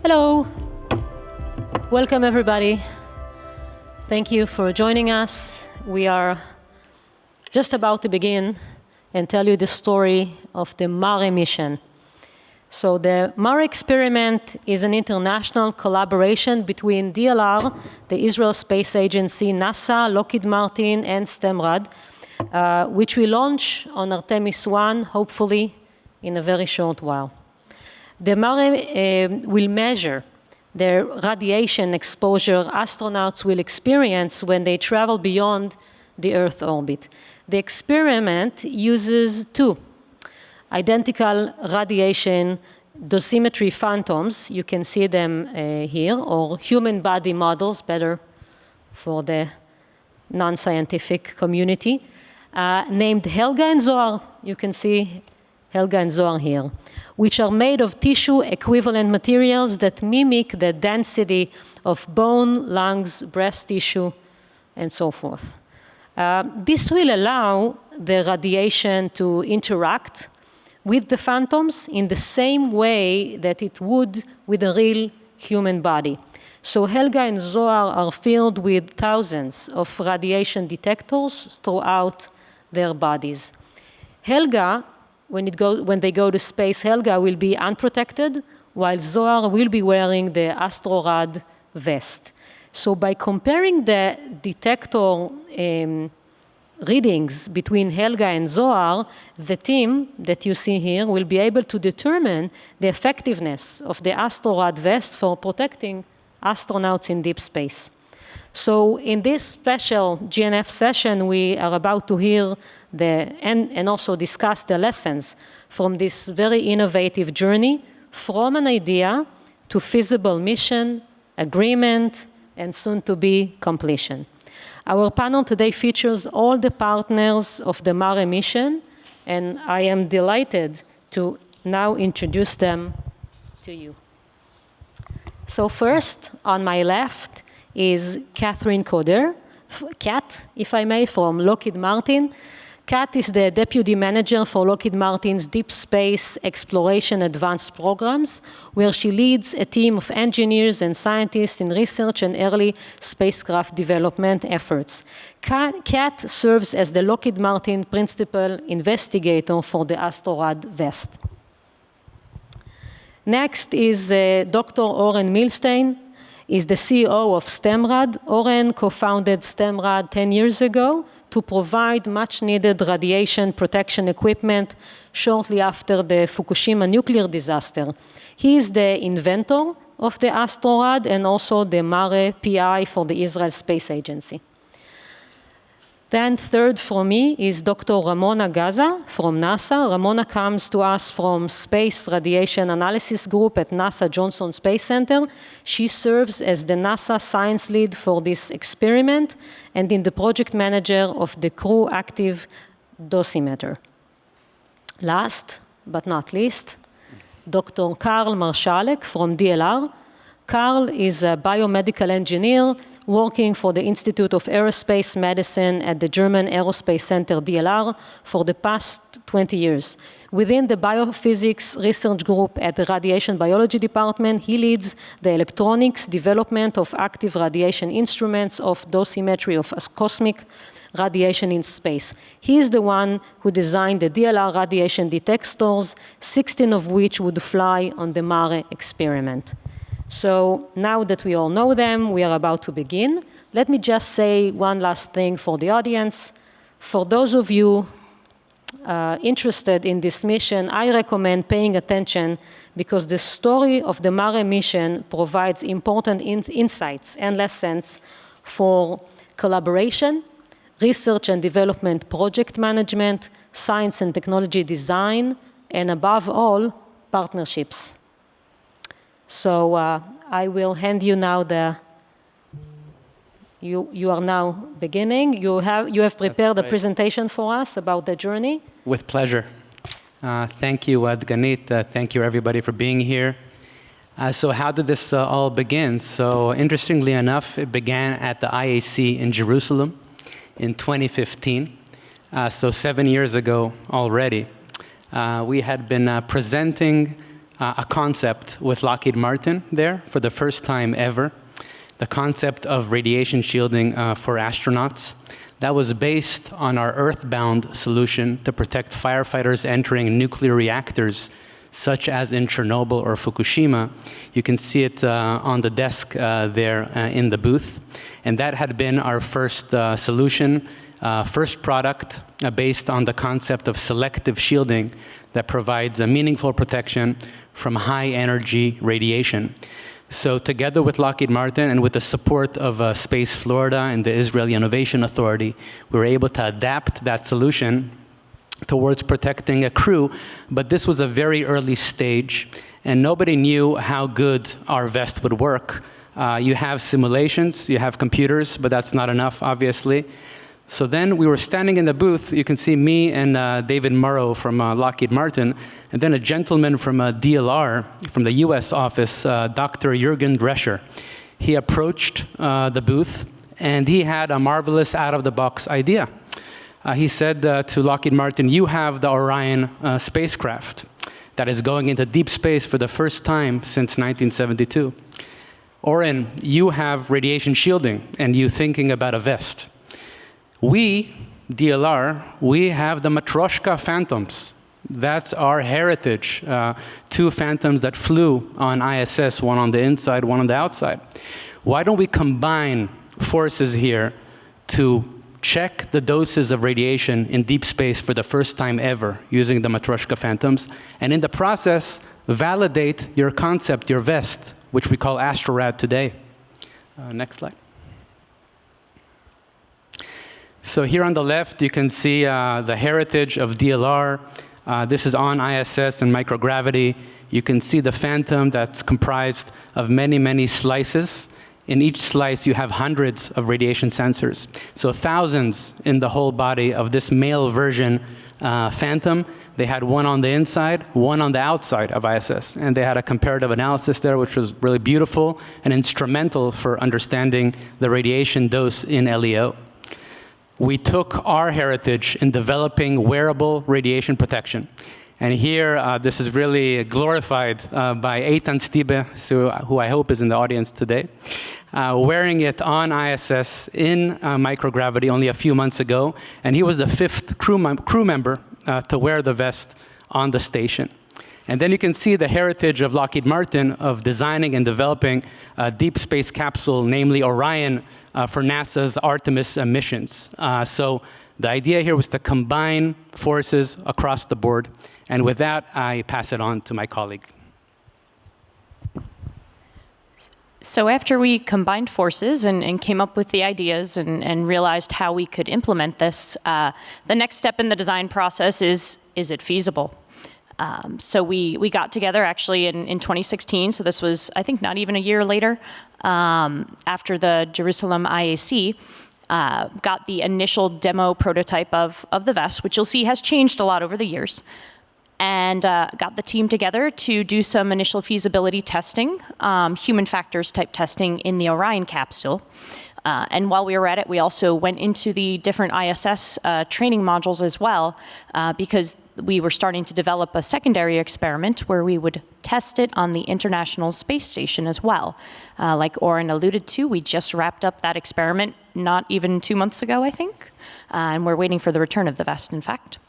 Hello. Welcome, everybody. Thank you for joining us. We are just about to begin and tell you the story of the MARE mission. So the MARE experiment is an international collaboration between DLR, the Israel Space Agency, NASA, Lockheed Martin, and StemRad, which we launch on Artemis I, hopefully in a very short while. The MARE will measure the radiation exposure astronauts will experience when they travel beyond the Earth orbit. The experiment uses two identical radiation dosimetry phantoms. You can see them here, or human body models, better for the non-scientific community, named Helga and Zohar. You can see Helga and Zohar here, which are made of tissue-equivalent materials that mimic the density of bone, lungs, breast tissue, and so forth. This will allow the radiation to interact with the phantoms in the same way that it would with a real human body. So Helga and Zohar are filled with thousands of radiation detectors throughout their bodies. Helga, when they go to space, Helga will be unprotected, while Zohar will be wearing the AstroRad vest. So by comparing the detector readings between Helga and Zohar, the team that you see here will be able to determine the effectiveness of the AstroRad vest for protecting astronauts in deep space. So in this special GNF session, we are about to hear and also discuss the lessons from this very innovative journey from an idea to feasible mission, agreement, and soon to be completion. Our panel today features all the partners of the MARE mission, and I am delighted to now introduce them to you. So first, on my left, is Catherine Coder, Kat, if I may, from Lockheed Martin. Kat is the Deputy Manager for Lockheed Martin's Deep Space Exploration Advanced Programs, where she leads a team of engineers and scientists in research and early spacecraft development efforts. Kat serves as the Lockheed Martin Principal Investigator for the AstroRad vest. Next is Dr. Oren Milstein. Is the CEO of StemRad. Oren co-founded StemRad 10 years ago to provide much-needed radiation protection equipment shortly after the Fukushima nuclear disaster. He is the inventor of the AstroRad and also the MARE PI for the Israel Space Agency. Then third for me is Dr. Ramona Gaza from NASA. Ramona comes to us from Space Radiation Analysis Group at NASA Johnson Space Center. She serves as the NASA science lead for this experiment and in the project manager of the crew active dosimeter. Last but not least, Dr. Karl Marschalek from DLR. Karl is a biomedical engineer working for the Institute of Aerospace Medicine at the German Aerospace Center DLR for the past 20 years. Within the biophysics research group at the Radiation Biology Department, he leads the electronics development of active radiation instruments of dosimetry of cosmic radiation in space. He is the one who designed the DLR radiation detectors, 16 of which would fly on the MARE experiment. So now that we all know them, we are about to begin. Let me just say one last thing for the audience. For those of you interested in this mission, I recommend paying attention because the story of the MARE mission provides important insights and lessons for collaboration, research and development project management, science and technology design, and above all, partnerships. So I will hand you now you are now beginning. You have prepared a presentation for us about the journey. With pleasure. Thank you, Dganit. Thank you, everybody, for being here. So how did this all begin? So interestingly enough, it began at the IAC in Jerusalem in 2015. So 7 years ago already. We had been presenting a concept with Lockheed Martin there for the first time ever, the concept of radiation shielding for astronauts. That was based on our earthbound solution to protect firefighters entering nuclear reactors, such as in Chernobyl or Fukushima. You can see it on the desk there in the booth. And that had been our first solution, first product based on the concept of selective shielding that provides a meaningful protection from high energy radiation. So together with Lockheed Martin and with the support of Space Florida and the Israeli Innovation Authority, we were able to adapt that solution towards protecting a crew, but this was a very early stage, and nobody knew how good our vest would work. You have simulations, you have computers, but that's not enough, obviously. So then we were standing in the booth. You can see me and David Murrow from Lockheed Martin, and then a gentleman from DLR, from the US office, Dr. Jürgen Drescher. He approached the booth, and he had a marvelous out-of-the-box idea. He said to Lockheed Martin, you have the Orion spacecraft that is going into deep space for the first time since 1972. Oren, you have radiation shielding, and you thinking about a vest. We, DLR, we have the Matroshka Phantoms. That's our heritage. 2 Phantoms that flew on ISS, one on the inside, one on the outside. Why don't we combine forces here to check the doses of radiation in deep space for the first time ever using the Matroshka Phantoms, and in the process, validate your concept, your vest, which we call AstroRad today. Next slide. So here on the left, you can see the heritage of DLR. This is on ISS and microgravity. You can see the Phantom that's comprised of many, many slices. In each slice, you have hundreds of radiation sensors. So thousands in the whole body of this male version Phantom. They had one on the inside, one on the outside of ISS. And they had a comparative analysis there, which was really beautiful and instrumental for understanding the radiation dose in LEO. We took our heritage in developing wearable radiation protection. And here, this is really glorified by Eitan Stibe, who I hope is in the audience today, wearing it on ISS in microgravity only a few months ago. And he was the 5th crew member to wear the vest on the station. And then you can see the heritage of Lockheed Martin of designing and developing a deep space capsule, namely Orion, for NASA's Artemis missions. So the idea here was to combine forces across the board. And with that, I pass it on to my colleague. So after we combined forces and came up with the ideas and realized how we could implement this, the next step in the design process is it feasible? So we got together actually in 2016, so this was, I think, not even a year later, after the Jerusalem IAC, got the initial demo prototype of the vest, which you'll see has changed a lot over the years, and got the team together to do some initial feasibility testing, human factors type testing in the Orion capsule. And while we were at it, we also went into the different ISS training modules as well, because we were starting to develop a secondary experiment where we would test it on the International Space Station as well. Like Oren alluded to, we just wrapped up that experiment not even 2 months ago, I think, and we're waiting for the return of the vest, in fact.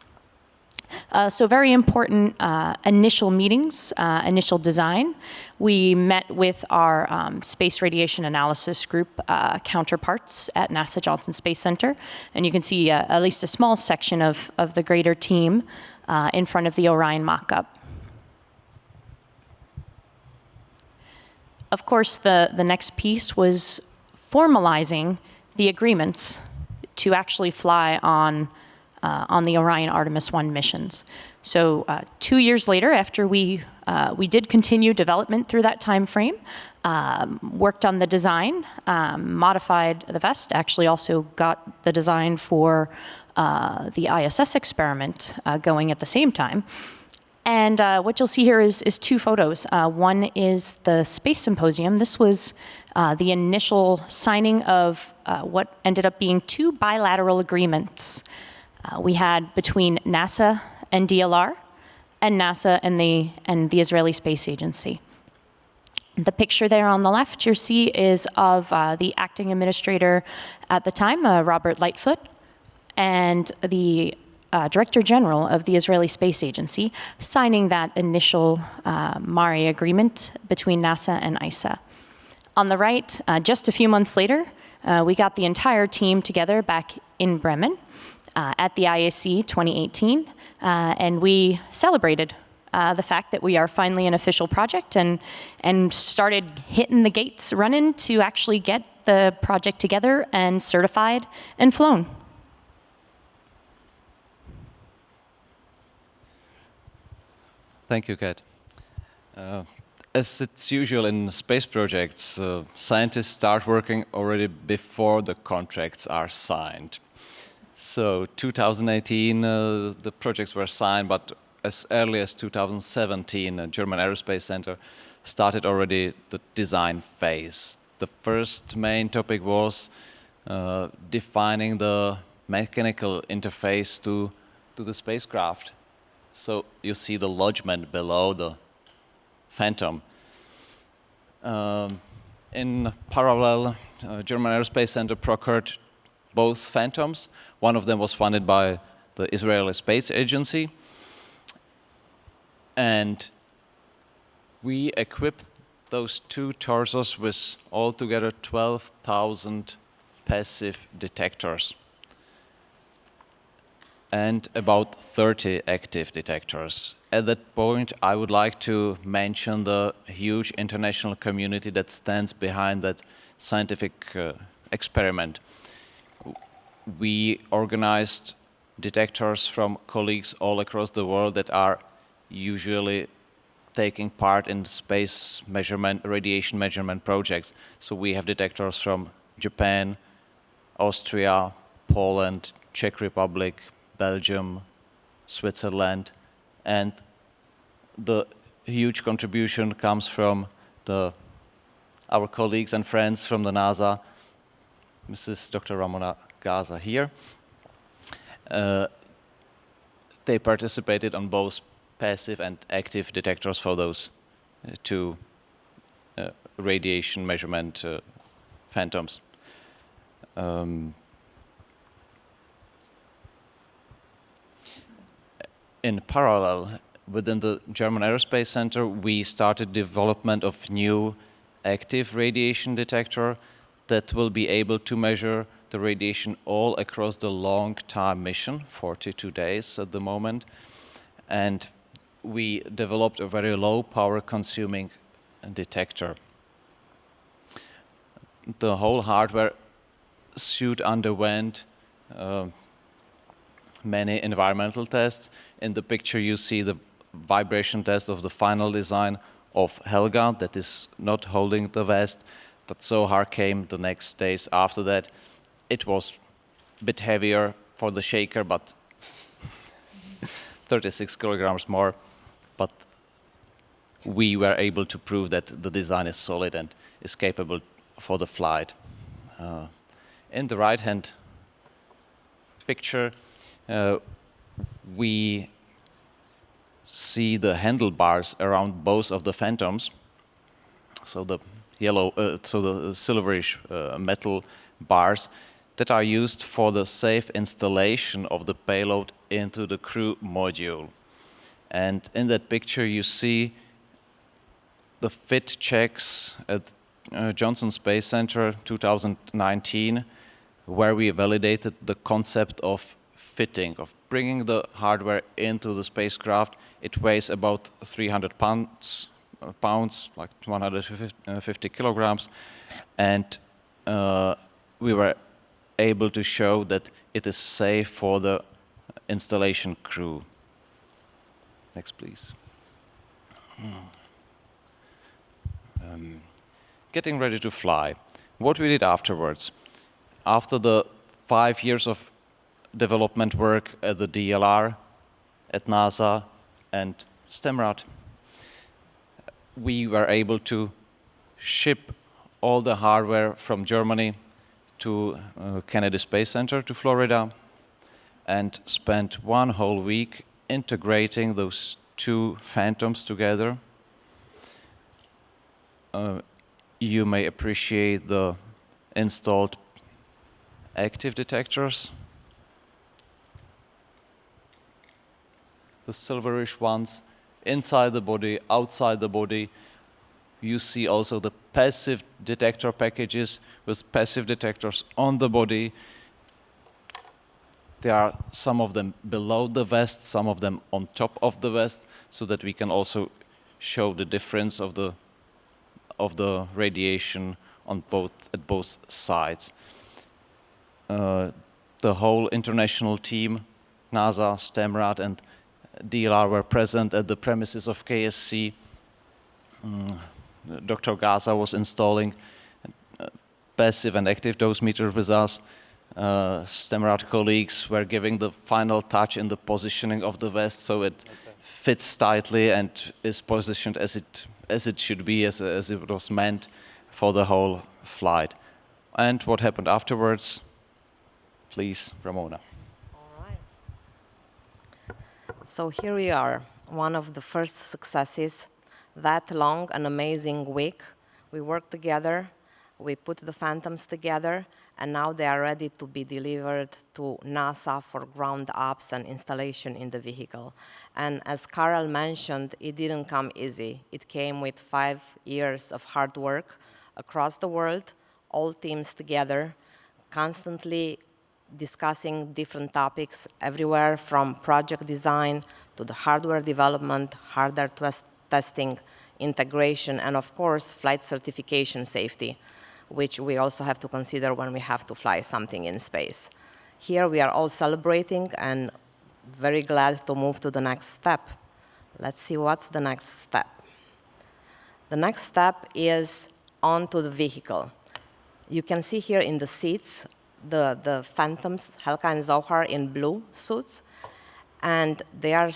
So very important initial meetings, initial design. We met with our space radiation analysis group counterparts at NASA Johnson Space Center. And you can see at least a small section of the greater team in front of the Orion mock-up. Of course, the next piece was formalizing the agreements to actually fly on the Orion Artemis I missions. So 2 years later, after we did continue development through that time frame, worked on the design, modified the vest, actually also got the design for the ISS experiment going at the same time. And what you'll see here is 2 photos. One is the Space Symposium. This was the initial signing of what ended up being 2 bilateral agreements we had between NASA and DLR and NASA and the Israeli Space Agency. The picture there on the left you see is of the acting administrator at the time, Robert Lightfoot, and the Director General of the Israeli Space Agency signing that initial MARE agreement between NASA and ISA. On the right, just a few months later, we got the entire team together back in Bremen at the IAC 2018, and we celebrated the fact that we are finally an official project and started hitting the gates running to actually get the project together and certified and flown. Thank you, Kat. As it's usual in space projects, scientists start working already before the contracts are signed. So 2018, the projects were signed, but as early as 2017, the German Aerospace Center started already the design phase. The first main topic was defining the mechanical interface to the spacecraft. So you see the lodgement below the Phantom. In parallel, German Aerospace Center procured both Phantoms. One of them was funded by the Israeli Space Agency. And we equipped those two torsos with altogether 12,000 passive detectors and about 30 active detectors. At that point, I would like to mention the huge international community that stands behind that scientific experiment. We organized detectors from colleagues all across the world that are usually taking part in space measurement, radiation measurement projects. So we have detectors from Japan, Austria, Poland, Czech Republic, Belgium, Switzerland, and the huge contribution comes from our colleagues and friends from the NASA, Mrs. Dr. Ramona Gaza here. They participated on both passive and active detectors for those two radiation measurement phantoms. In parallel, within the German Aerospace Center, we started development of new active radiation detector that will be able to measure the radiation all across the long-time mission, 42 days at the moment. And we developed a very low power consuming detector. The whole hardware suite underwent many environmental tests. In the picture you see the vibration test of the final design of Helga that is not holding the vest. That Zohar came the next days after that. It was a bit heavier for the shaker, but 36 kilograms more. But we were able to prove that the design is solid and is capable for the flight. In the right-hand picture, we see the handlebars around both of the Phantoms. So the yellow, so the silverish metal bars that are used for the safe installation of the payload into the crew module. And in that picture you see the fit checks at Johnson Space Center 2019, where we validated the concept of fitting, of bringing the hardware into the spacecraft. It weighs about 300 pounds, like 150 kilograms, and we were able to show that it is safe for the installation crew. Next, please. Getting ready to fly. What we did afterwards. After the 5 years of development work at the DLR, at NASA, and StemRad, we were able to ship all the hardware from Germany to Kennedy Space Center to Florida and spent one whole week integrating those two phantoms together. You may appreciate the installed active detectors. The silverish ones inside the body, outside the body. You see also the passive detector packages with passive detectors on the body. There are some of them below the vest, some of them on top of the vest, so that we can also show the difference of the radiation on at both sides. The whole international team, NASA, StemRad, and DLR were present at the premises of KSC. Dr. Gaza was installing passive and active dosimeter with us. StemRad colleagues were giving the final touch in the positioning of the vest, so it fits tightly and is positioned as it should be, as it was meant for the whole flight. And what happened afterwards? Please, Ramona. All right. So here we are, one of the first successes. That long and amazing week, we worked together, we put the phantoms together, and now they are ready to be delivered to NASA for ground ups and installation in the vehicle. And as Karel mentioned, it didn't come easy. It came with 5 years of hard work across the world, all teams together, constantly discussing different topics everywhere from project design to the hardware development, hardware testing, integration, and of course, flight certification safety, which we also have to consider when we have to fly something in space. Here we are all celebrating and very glad to move to the next step. Let's see what's the next step. The next step is onto the vehicle. You can see here in the seats the phantoms, Helga and Zohar in blue suits, and they are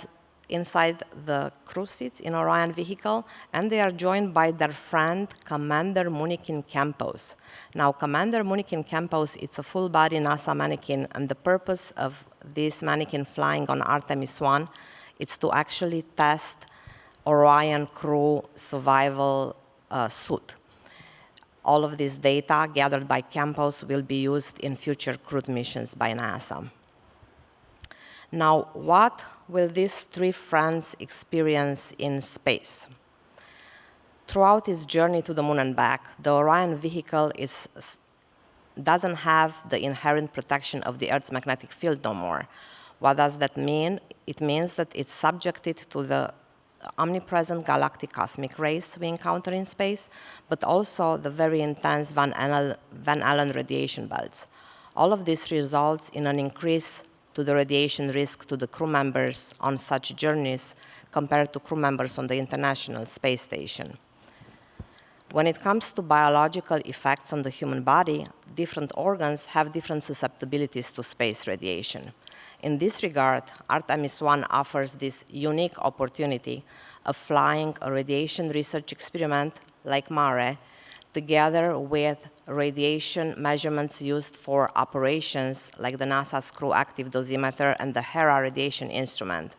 inside the crew seats in Orion vehicle, and they are joined by their friend, Commander Munikin Campos. Now, Commander Munikin Campos, it's a full-body NASA mannequin, and the purpose of this mannequin flying on Artemis I is to actually test Orion crew survival suit. All of this data gathered by Campos will be used in future crewed missions by NASA. Now, what will these three friends experience in space? Throughout its journey to the moon and back, the Orion vehicle doesn't have the inherent protection of the Earth's magnetic field no more. What does that mean? It means that it's subjected to the omnipresent galactic cosmic rays we encounter in space, but also the very intense Van Allen radiation belts. All of this results in an increase to the radiation risk to the crew members on such journeys compared to crew members on the International Space Station. When it comes to biological effects on the human body, different organs have different susceptibilities to space radiation. In this regard, Artemis I offers this unique opportunity of flying a radiation research experiment like MARE, together with radiation measurements used for operations like the NASA's Crew Active Dosimeter and the HERA radiation instrument.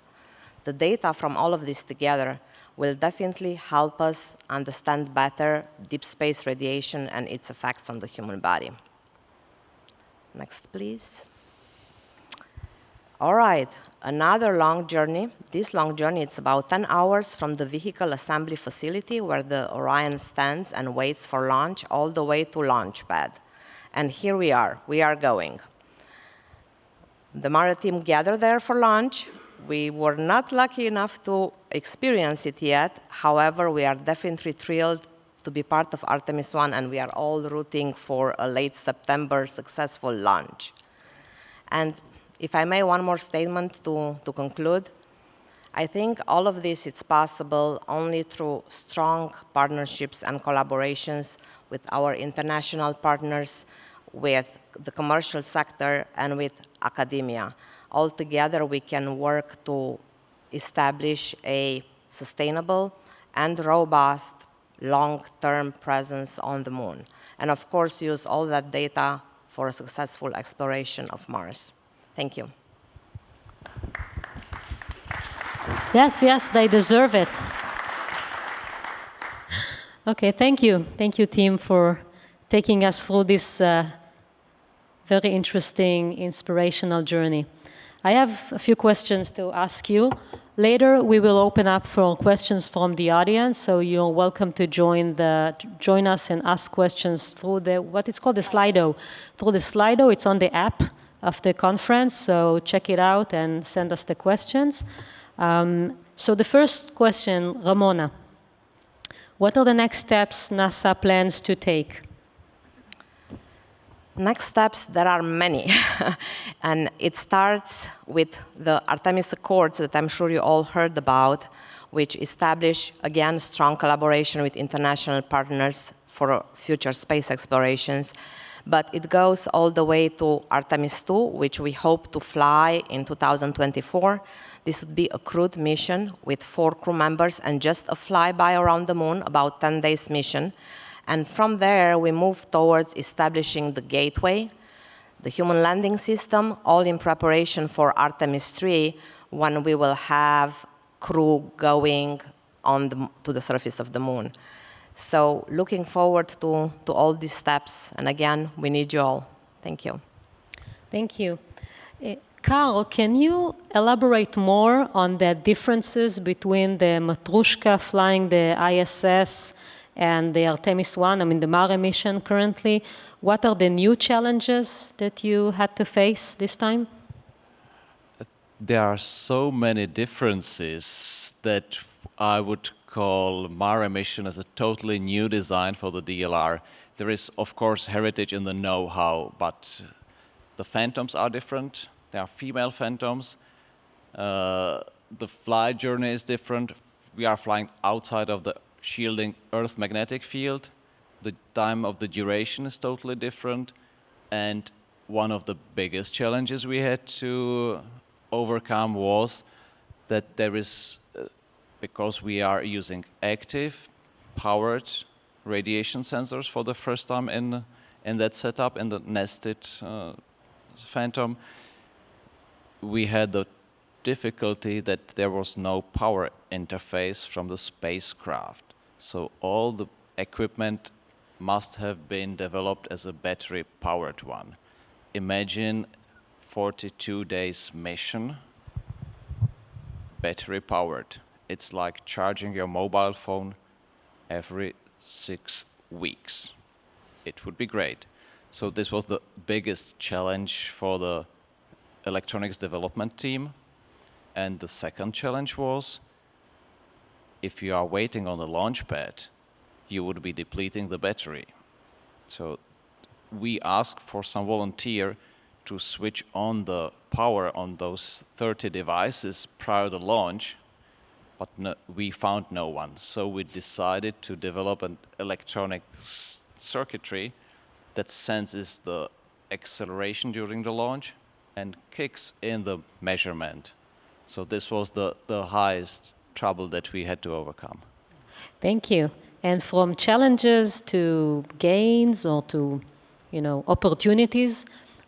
The data from all of this together will definitely help us understand better deep space radiation and its effects on the human body. Next, please. All right, another long journey. This long journey, it's about 10 hours from the vehicle assembly facility where the Orion stands and waits for launch all the way to launch pad. And here we are going. The MARE team gathered there for launch. We were not lucky enough to experience it yet. However, we are definitely thrilled to be part of Artemis I, and we are all rooting for a late September successful launch. And if I may, one more statement to conclude. I think all of this is possible only through strong partnerships and collaborations with our international partners, with the commercial sector, and with academia. All together, we can work to establish a sustainable and robust long-term presence on the moon. And of course, use all that data for a successful exploration of Mars. Thank you. Yes, yes, they deserve it. Okay, thank you. Thank you, team, for taking us through this very interesting, inspirational journey. I have a few questions to ask you. Later, we will open up for questions from the audience, so you're welcome to join us and ask questions through what is called the Slido. Through the Slido, it's on the app of the conference, so check it out and send us the questions. So the first question, Ramona. What are the next steps NASA plans to take? Next steps, there are many. And it starts with the Artemis Accords that I'm sure you all heard about, which establish, again, strong collaboration with international partners for future space explorations. But it goes all the way to Artemis II, which we hope to fly in 2024. This would be a crewed mission with 4 crew members and just a flyby around the moon, about 10 days mission. And from there, we move towards establishing the gateway, the human landing system, all in preparation for Artemis III, when we will have crew going to the surface of the moon. So looking forward to all these steps. And again, we need you all. Thank you. Thank you. Carl, can you elaborate more on the differences between the Matroshka flying the ISS and the Artemis I, the MARE mission currently? What are the new challenges that you had to face this time? There are so many differences that I would call MARE mission as a totally new design for the DLR. There is, of course, heritage in the know-how, but the phantoms are different. They are female phantoms. The flight journey is different. We are flying outside of the shielding Earth magnetic field. The time of the duration is totally different. And one of the biggest challenges we had to overcome was that there is, because we are using active, powered radiation sensors for the first time in that setup, in the nested phantom, we had the difficulty that there was no power interface from the spacecraft. So all the equipment must have been developed as a battery-powered one. Imagine 42 days mission, battery-powered. It's like charging your mobile phone every 6 weeks. It would be great. So this was the biggest challenge for the electronics development team. And the second challenge was, if you are waiting on the launch pad, you would be depleting the battery. So we asked for some volunteer to switch on the power on those 30 devices prior to launch, but we found no one. So we decided to develop an electronic circuitry that senses the acceleration during the launch and kicks in the measurement. So this was the highest trouble that we had to overcome. Thank you. And from challenges to gains or to, opportunities,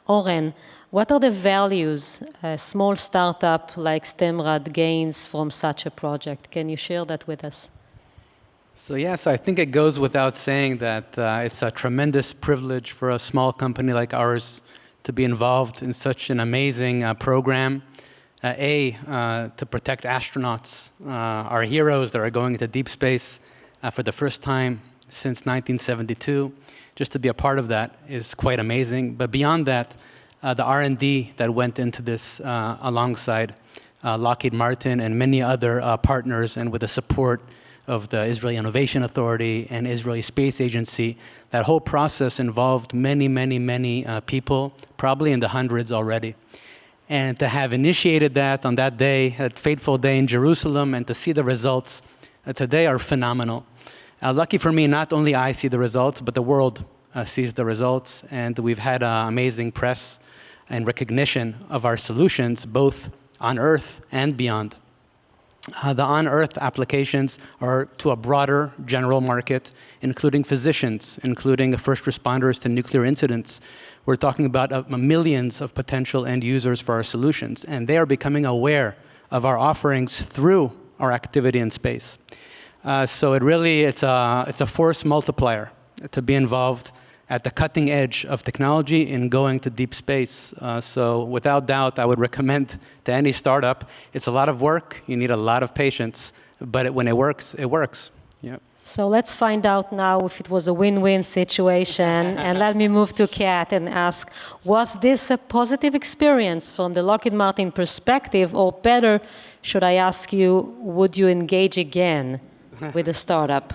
Oren, what are the values a small startup like StemRad gains from such a project? Can you share that with us? So I think it goes without saying that it's a tremendous privilege for a small company like ours to be involved in such an amazing program. To protect astronauts, our heroes that are going into deep space for the first time since 1972. Just to be a part of that is quite amazing. But beyond that, the R&D that went into this alongside Lockheed Martin and many other partners, and with the support of the Israeli Innovation Authority and Israeli Space Agency, that whole process involved many, many, many people, probably in the hundreds already. And to have initiated that on that day, that fateful day in Jerusalem, and to see the results today are phenomenal. Lucky for me, not only I see the results, but the world sees the results. And we've had amazing press and recognition of our solutions, both on Earth and beyond. The on-Earth applications are to a broader general market, including physicians, including first responders to nuclear incidents. We're talking about millions of potential end users for our solutions, and they are becoming aware of our offerings through our activity in space. So it's a force multiplier to be involved at the cutting edge of technology in going to deep space. So without doubt, I would recommend to any startup. It's a lot of work. You need a lot of patience. But when it works, it works. Yeah. So let's find out now if it was a win-win situation. And let me move to Kat and ask, was this a positive experience from the Lockheed Martin perspective? Or better, should I ask you, would you engage again with a startup?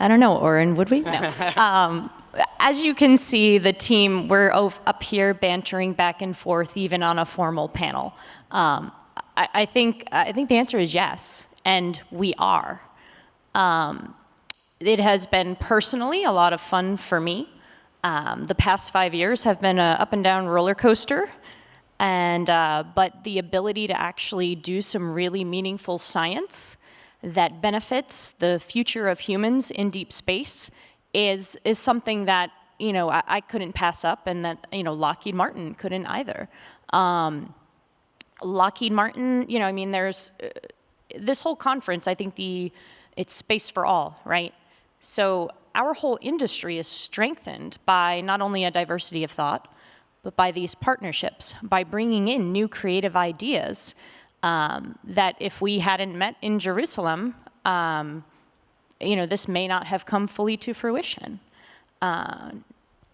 I don't know, Oren, would we? No. As you can see, the team, we're up here bantering back and forth, even on a formal panel. I think the answer is yes, and we are. It has been personally a lot of fun for me. The past 5 years have been an up and down roller coaster, but the ability to actually do some really meaningful science that benefits the future of humans in deep space is something that I couldn't pass up, and that Lockheed Martin couldn't either. Lockheed Martin, there's this whole conference. I think it's space for all, right? So our whole industry is strengthened by not only a diversity of thought, but by these partnerships, by bringing in new creative ideas that if we hadn't met in Jerusalem, this may not have come fully to fruition.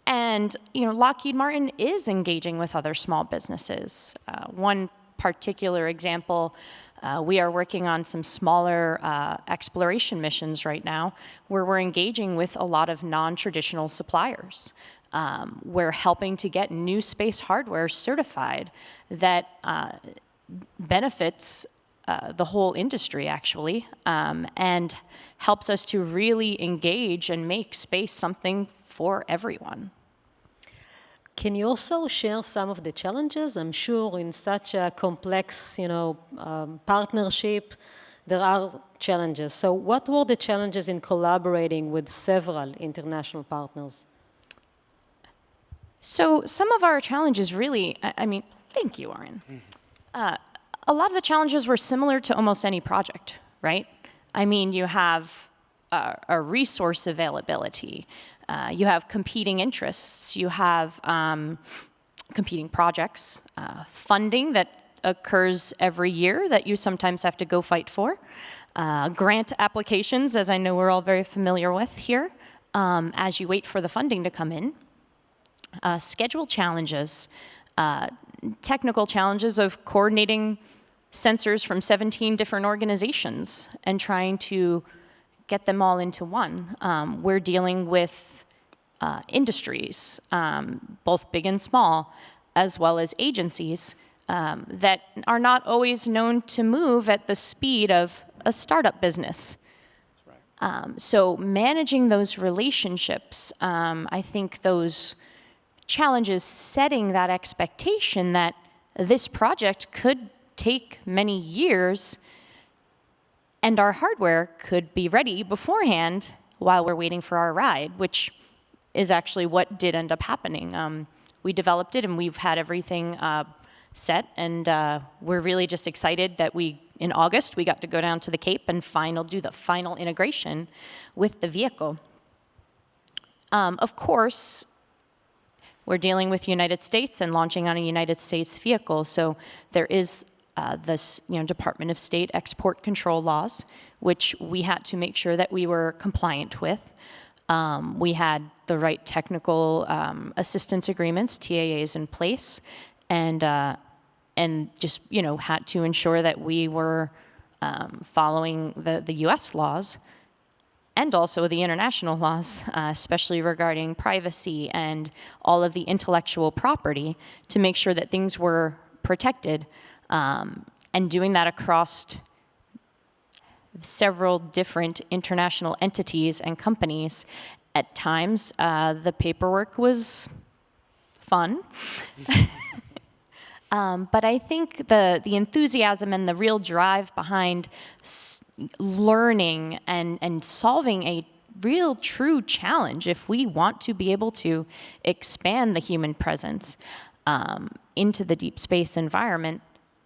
Lockheed Martin is engaging with other small businesses. One particular example, we are working on some smaller exploration missions right now where we're engaging with a lot of non-traditional suppliers. We're helping to get new space hardware certified that benefits the whole industry, actually, and helps us to really engage and make space something for everyone. Can you also share some of the challenges? I'm sure in such a complex, partnership, there are challenges. So what were the challenges in collaborating with several international partners? So some of our challenges really, thank you, Oren. A lot of the challenges were similar to almost any project, right? You have a resource availability. You have competing interests. You have competing projects, funding that occurs every year that you sometimes have to go fight for, grant applications, as I know we're all very familiar with here, as you wait for the funding to come in, schedule challenges, technical challenges of coordinating sensors from 17 different organizations and trying to get them all into one. We're dealing with industries, both big and small, as well as agencies that are not always known to move at the speed of a startup business. That's right. So managing those relationships, I think those challenges, setting that expectation that this project could take many years and our hardware could be ready beforehand while we're waiting for our ride, which is actually what did end up happening. We developed it and we've had everything set, and we're really just excited that in August, we got to go down to the Cape and do the final integration with the vehicle. Of course, we're dealing with the United States and launching on a United States vehicle, so there is this Department of State export control laws, which we had to make sure that we were compliant with. We had the right technical assistance agreements, TAAs, in place, and just had to ensure that we were following the U.S. laws and also the international laws, especially regarding privacy and all of the intellectual property, to make sure that things were protected, and doing that across several different international entities and companies. At times, the paperwork was fun. But I think the enthusiasm and the real drive behind learning and solving a real true challenge, if we want to be able to expand the human presence into the deep space environment,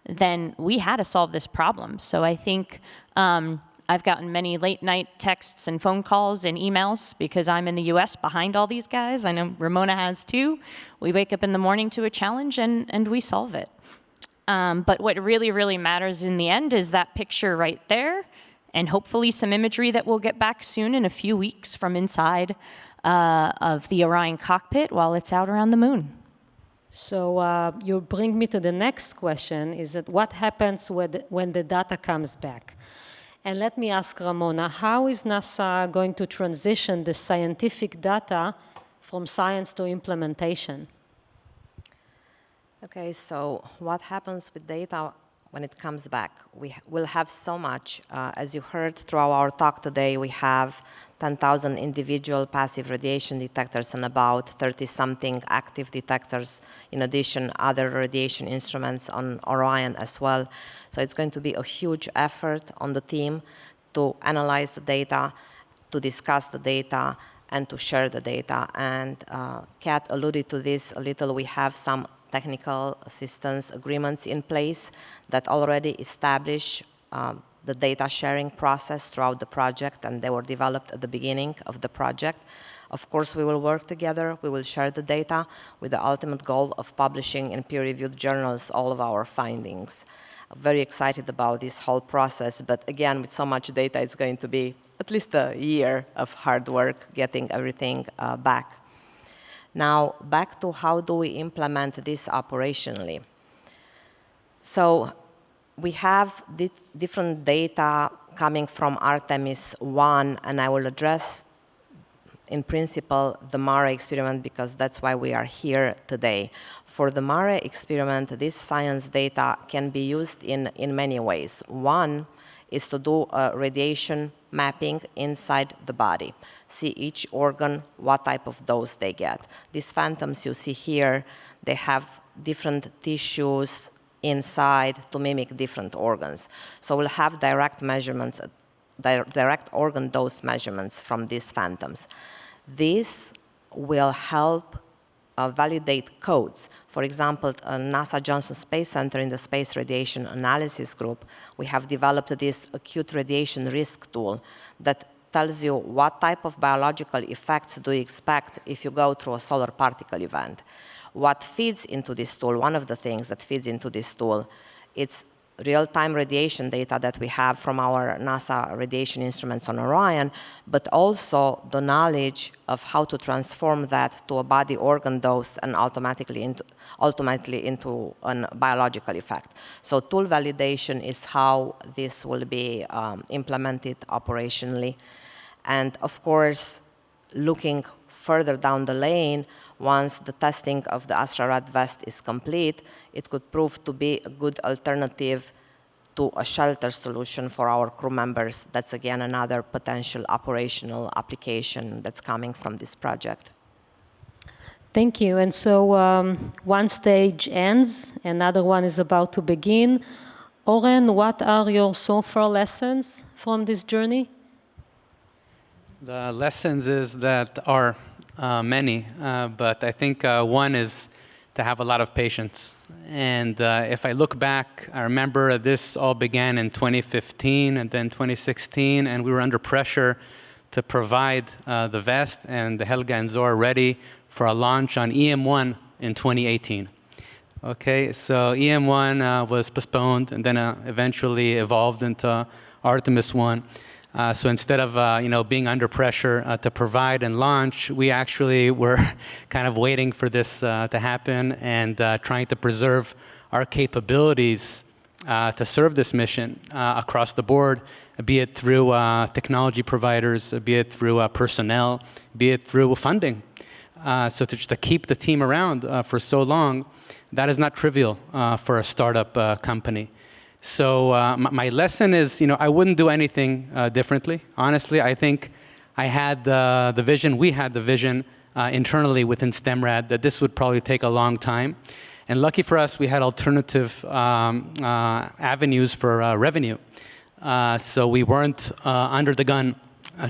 then we had to solve this problem. So I think I've gotten many late night texts and phone calls and emails because I'm in the US behind all these guys. I know Ramona has too. We wake up in the morning to a challenge and we solve it. But what really, really matters in the end is that picture right there, and hopefully some imagery that we'll get back soon in a few weeks from inside of the Orion cockpit while it's out around the moon. So you bring me to the next question, is that what happens when the data comes back? And let me ask Ramona, how is NASA going to transition the scientific data from science to implementation? Okay, so what happens with data when it comes back? We will have so much. As you heard throughout our talk today, we have 10,000 individual passive radiation detectors and about 30-something active detectors. In addition, other radiation instruments on Orion as well. So it's going to be a huge effort on the team to analyze the data, to discuss the data, and to share the data. And Kat alluded to this a little. We have some technical assistance agreements in place that already establish the data sharing process throughout the project, and they were developed at the beginning of the project. Of course, we will work together. We will share the data with the ultimate goal of publishing in peer-reviewed journals all of our findings. I'm very excited about this whole process, but again, with so much data, it's going to be at least a year of hard work getting everything back. Now, back to how do we implement this operationally. So we have different data coming from Artemis I, and I will address, in principle, the MARE experiment because that's why we are here today. For the MARE experiment, this science data can be used in many ways. One is to do a radiation mapping inside the body. See each organ, what type of dose they get. These phantoms you see here, they have different tissues inside to mimic different organs. So we'll have direct measurements, direct organ dose measurements from these phantoms. This will help validate codes. For example, NASA Johnson Space Center in the Space Radiation Analysis Group, we have developed this acute radiation risk tool that tells you what type of biological effects do you expect if you go through a solar particle event. What feeds into this tool, one of the things that feeds into this tool, it's real-time radiation data that we have from our NASA radiation instruments on Orion, but also the knowledge of how to transform that to a body organ dose and ultimately into a biological effect. So tool validation is how this will be implemented operationally. And of course, looking further down the lane, once the testing of the AstroRad vest is complete, it could prove to be a good alternative to a shelter solution for our crew members. That's again another potential operational application that's coming from this project. Thank you. And so one stage ends, another one is about to begin. Oren, what are your so far lessons from this journey? The lessons is that are many, but I think one is to have a lot of patience. And if I look back, I remember this all began in 2015 and then 2016, and we were under pressure to provide the vest and the Helga and Zohar ready for a launch on EM1 in 2018. Okay, so EM1 was postponed and then eventually evolved into Artemis I. So instead of being under pressure to provide and launch, we actually were kind of waiting for this to happen and trying to preserve our capabilities to serve this mission across the board, be it through technology providers, be it through personnel, be it through funding. So to keep the team around for so long, that is not trivial for a startup company. So my lesson is, I wouldn't do anything differently. Honestly, I think I had the vision, we had the vision internally within StemRad that this would probably take a long time. And lucky for us, we had alternative avenues for revenue. So we weren't under the gun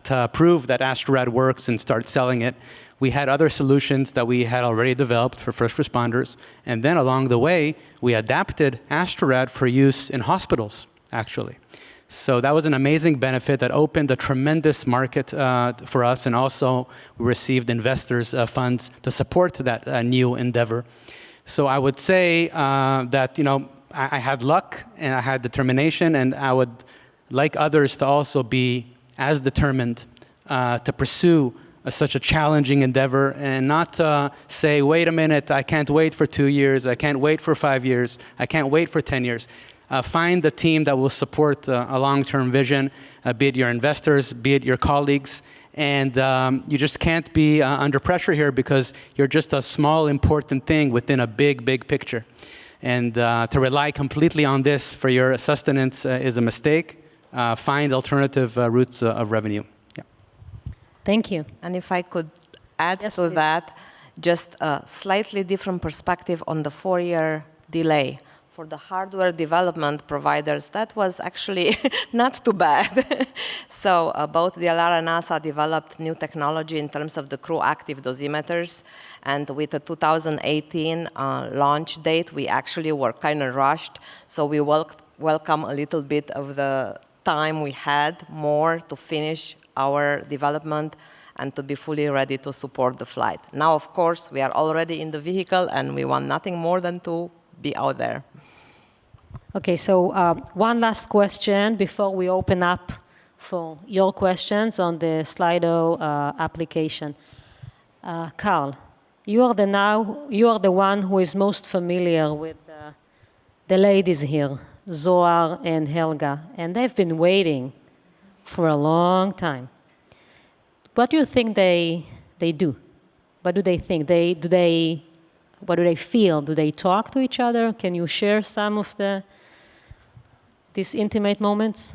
to prove that AstroRad works and start selling it. We had other solutions that we had already developed for first responders. And then along the way, we adapted AstroRad for use in hospitals, actually. So that was an amazing benefit that opened a tremendous market for us, and also we received investors' funds to support that new endeavor. So I would say that I had luck and I had determination, and I would like others to also be as determined to pursue such a challenging endeavor, and not say, wait a minute, I can't wait for 2 years, I can't wait for 5 years, I can't wait for 10 years. Find the team that will support a long-term vision, be it your investors, be it your colleagues, and you just can't be under pressure here because you're just a small, important thing within a big, big picture. And to rely completely on this for your sustenance is a mistake. Find alternative routes of revenue. Yeah. Thank you. And if I could add to that, just a slightly different perspective on the 4-year delay. For the hardware development providers, that was actually not too bad. So both DLR and ISA developed new technology in terms of the crew active dosimeters. And with the 2018 launch date, we actually were kind of rushed. So we welcome a little bit of the time we had more to finish our development and to be fully ready to support the flight. Now, of course, we are already in the vehicle, and we want nothing more than to be out there. Okay, so one last question before we open up for your questions on the Slido application. Carl, you are the one who is most familiar with the ladies here, Zohar and Helga, and they've been waiting for a long time. What do you think they do? What do they think? What do they feel? Do they talk to each other? Can you share some of these intimate moments?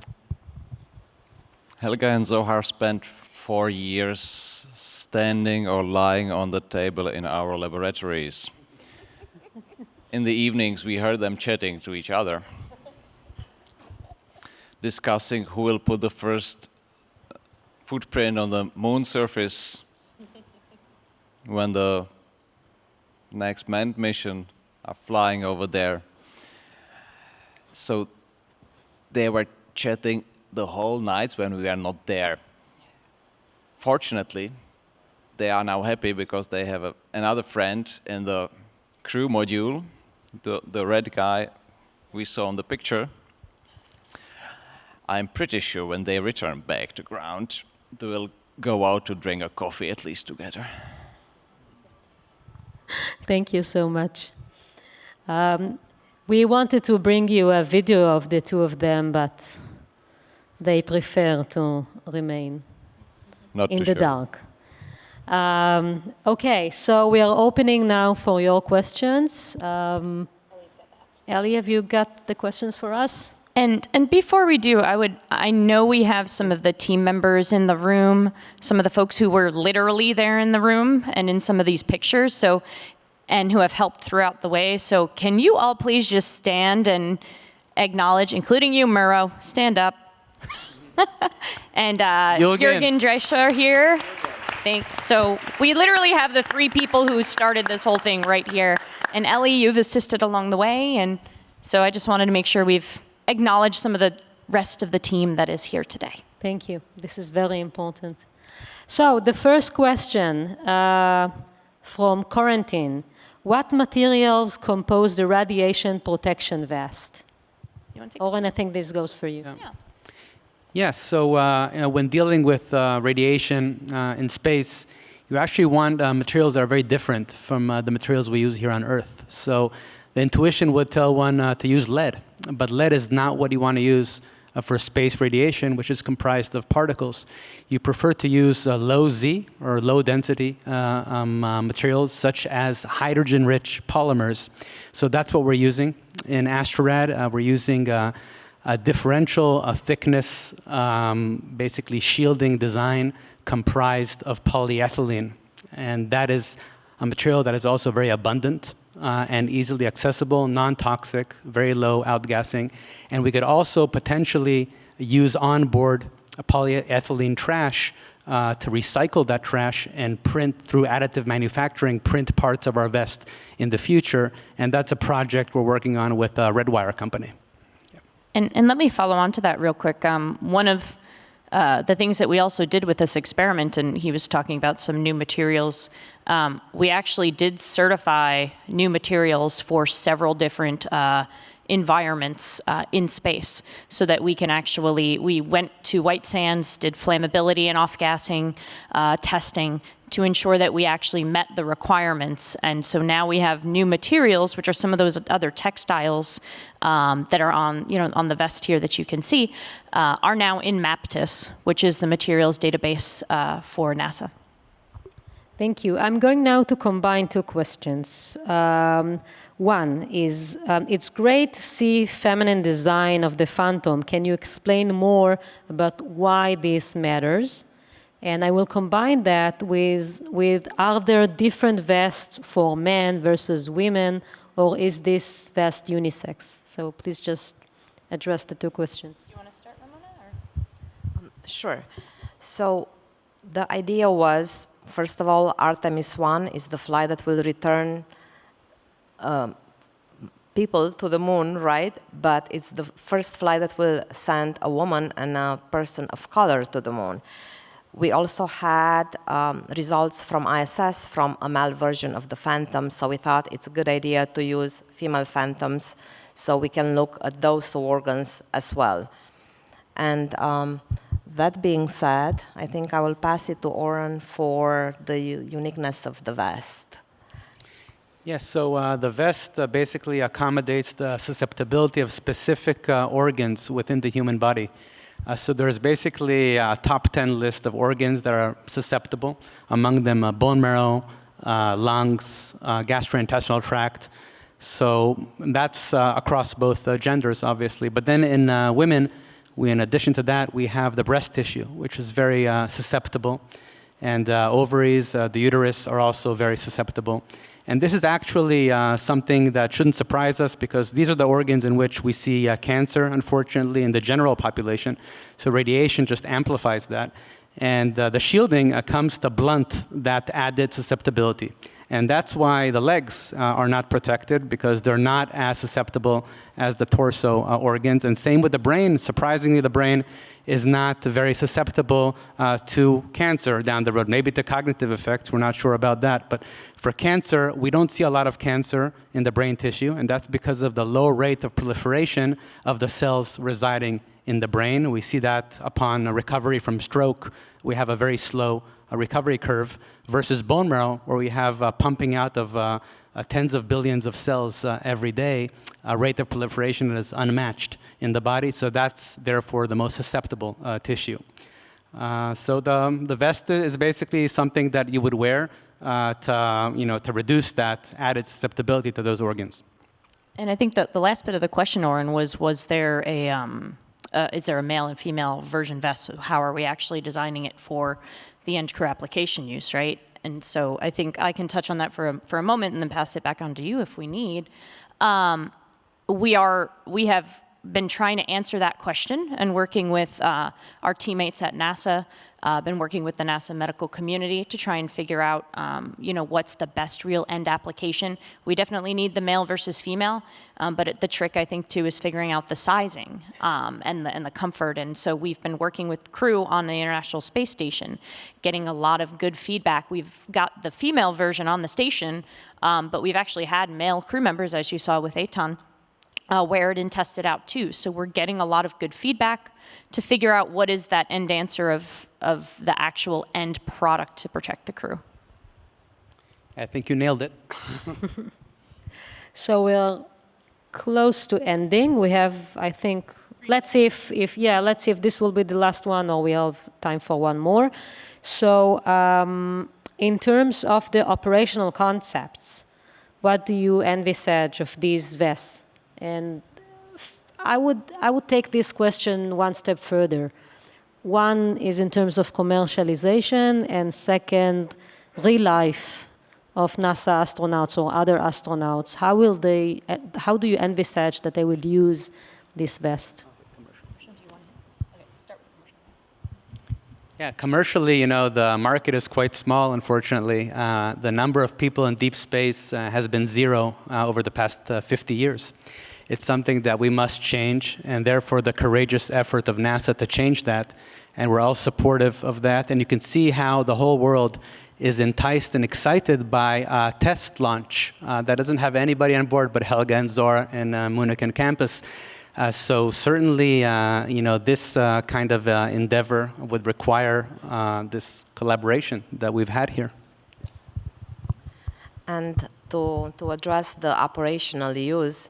Helga and Zohar spent 4 years standing or lying on the table in our laboratories. In the evenings, we heard them chatting to each other, discussing who will put the first footprint on the moon surface when the next manned mission are flying over there. So they were chatting the whole nights when we were not there. Fortunately, they are now happy because they have another friend in the crew module, the red guy we saw on the picture. I'm pretty sure when they return back to ground, they will go out to drink a coffee at least together. Thank you so much. We wanted to bring you a video of the two of them, but they prefer to remain in the dark. Okay, so we are opening now for your questions. Ellie, have you got the questions for us? And before we do, I know we have some of the team members in the room, some of the folks who were literally there in the room and in some of these pictures, and who have helped throughout the way. So can you all please just stand and acknowledge, including you, Muro, stand up. And Jürgen Drescher here. So we literally have the 3 people who started this whole thing right here. And Ellie, you've assisted along the way. And so I just wanted to make sure we've acknowledged some of the rest of the team that is here today. Thank you. This is very important. So the first question from Corentin. What materials compose the radiation protection vest? Oren, I think this goes for you. Yeah. Yes, so when dealing with radiation in space, you actually want materials that are very different from the materials we use here on Earth. So the intuition would tell one to use lead, but lead is not what you want to use for space radiation, which is comprised of particles. You prefer to use low Z or low density materials such as hydrogen-rich polymers. So that's what we're using. In AstroRad, we're using a differential thickness, basically shielding design comprised of polyethylene. And that is a material that is also very abundant and easily accessible, non-toxic, very low outgassing. And we could also potentially use onboard polyethylene trash to recycle that trash and print through additive manufacturing, print parts of our vest in the future. And that's a project we're working on with a Redwire company. And let me follow on to that real quick. One of the things that we also did with this experiment, and he was talking about some new materials, we actually did certify new materials for several different environments in space, so that we can actually, we went to White Sands, did flammability and off-gassing testing to ensure that we actually met the requirements. And so now we have new materials, which are some of those other textiles that are on, on the vest here that you can see, are now in MAPTIS, which is the materials database for NASA. Thank you. I'm going now to combine two questions. One is, it's great to see feminine design of the Phantom. Can you explain more about why this matters? And I will combine that with are there different vests for men versus women, or is this vest unisex? So please just address the two questions. Do you want to start, Ramona? Sure. So the idea was, first of all, Artemis I is the flight that will return people to the moon, right? But it's the first flight that will send a woman and a person of color to the moon. We also had results from ISS from a male version of the Phantom, so we thought it's a good idea to use female Phantoms so we can look at those organs as well. And that being said, I think I will pass it to Oren for the uniqueness of the vest. Yes, so the vest basically accommodates the susceptibility of specific organs within the human body. So there's basically a top 10 list of organs that are susceptible, among them bone marrow, lungs, gastrointestinal tract. So that's across both genders, obviously. But then in women, in addition to that, we have the breast tissue, which is very susceptible. And ovaries, the uterus are also very susceptible. And this is actually something that shouldn't surprise us, because these are the organs in which we see cancer, unfortunately, in the general population. So radiation just amplifies that. And the shielding comes to blunt that added susceptibility. And that's why the legs are not protected, because they're not as susceptible as the torso organs. And same with the brain. Surprisingly, the brain is not very susceptible to cancer down the road. Maybe to cognitive effects, we're not sure about that. But for cancer, we don't see a lot of cancer in the brain tissue, and that's because of the low rate of proliferation of the cells residing in the brain. We see that upon a recovery from stroke, we have a very slow recovery curve, versus bone marrow, where we have pumping out of tens of billions of cells every day. A rate of proliferation that is unmatched in the body, so that's therefore the most susceptible tissue. So the vest is basically something that you would wear to reduce that added susceptibility to those organs. And I think that the last bit of the question, Oren, was there a is there a male and female version vest? So how are we actually designing it for the end crew application use, right? And so I think I can touch on that for a moment and then pass it back on to you if we need. We have been trying to answer that question and working with our teammates at NASA, been working with the NASA medical community to try and figure out, what's the best real end application. We definitely need the male versus female, but the trick I think too is figuring out the sizing and the comfort. And so we've been working with crew on the International Space Station, getting a lot of good feedback. We've got the female version on the station, but we've actually had male crew members, as you saw with Eitan, wear it and test it out too. So we're getting a lot of good feedback to figure out what is that end answer of the actual end product to protect the crew. I think you nailed it. So we're close to ending. We have, I think, let's see if this will be the last one or we have time for one more. So in terms of the operational concepts, what do you envisage of these vests? And I would take this question one step further. One is in terms of commercialization, and second, real life of NASA astronauts or other astronauts. How do you envisage that they will use this vest? Yeah, commercially, the market is quite small, unfortunately. The number of people in deep space has been zero over the past 50 years. It's something that we must change, and therefore the courageous effort of NASA to change that. And we're all supportive of that. And you can see how the whole world is enticed and excited by a test launch that doesn't have anybody on board but Helga and Zohar and Munich and campus. So certainly, this kind of endeavor would require this collaboration that we've had here. And to address the operational use,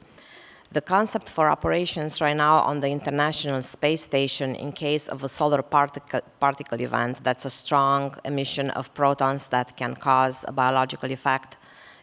the concept for operations right now on the International Space Station in case of a solar particle event, that's a strong emission of protons that can cause a biological effect,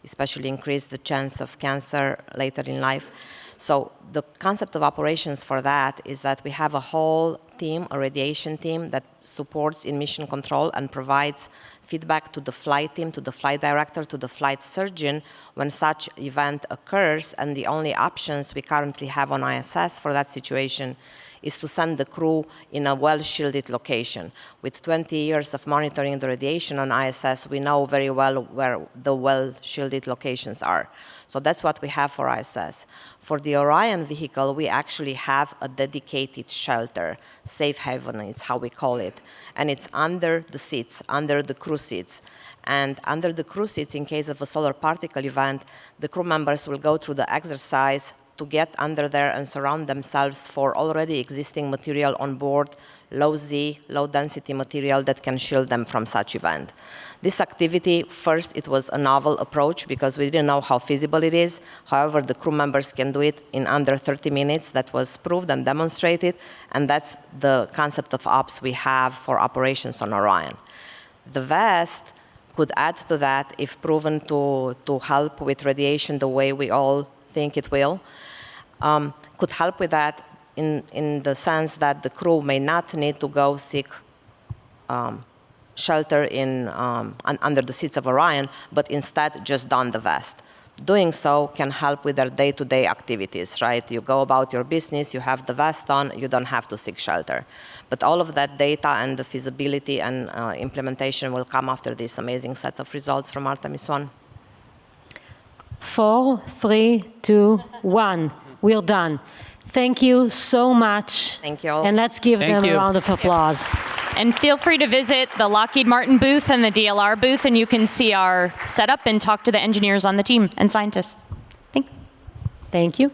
especially increase the chance of cancer later in life. So the concept of operations for that is that we have a whole team, a radiation team that supports in mission control and provides feedback to the flight team, to the flight director, to the flight surgeon when such event occurs. And the only options we currently have on ISS for that situation is to send the crew in a well-shielded location. With 20 years of monitoring the radiation on ISS, we know very well where the well-shielded locations are. So that's what we have for ISS. For the Orion vehicle, we actually have a dedicated shelter, safe haven, it's how we call it. And it's under the seats, under the crew seats. And under the crew seats, in case of a solar particle event, the crew members will go through the exercise to get under there and surround themselves for already existing material on board, low Z, low density material that can shield them from such event. This activity, first, it was a novel approach because we didn't know how feasible it is. However, the crew members can do it in under 30 minutes. That was proved and demonstrated, and that's the concept of ops we have for operations on Orion. The vest could add to that if proven to help with radiation the way we all think it will. Could help with that in the sense that the crew may not need to go seek shelter under the seats of Orion, but instead just don the vest. Doing so can help with their day-to-day activities, right? You go about your business, you have the vest on, you don't have to seek shelter. But all of that data and the feasibility and implementation will come after this amazing set of results from Artemis I. 4, 3, 2, 1. We're done. Thank you so much. Thank you all. And let's give them a round of applause. And feel free to visit the Lockheed Martin booth and the DLR booth, and you can see our setup and talk to the engineers on the team and scientists. Thank you.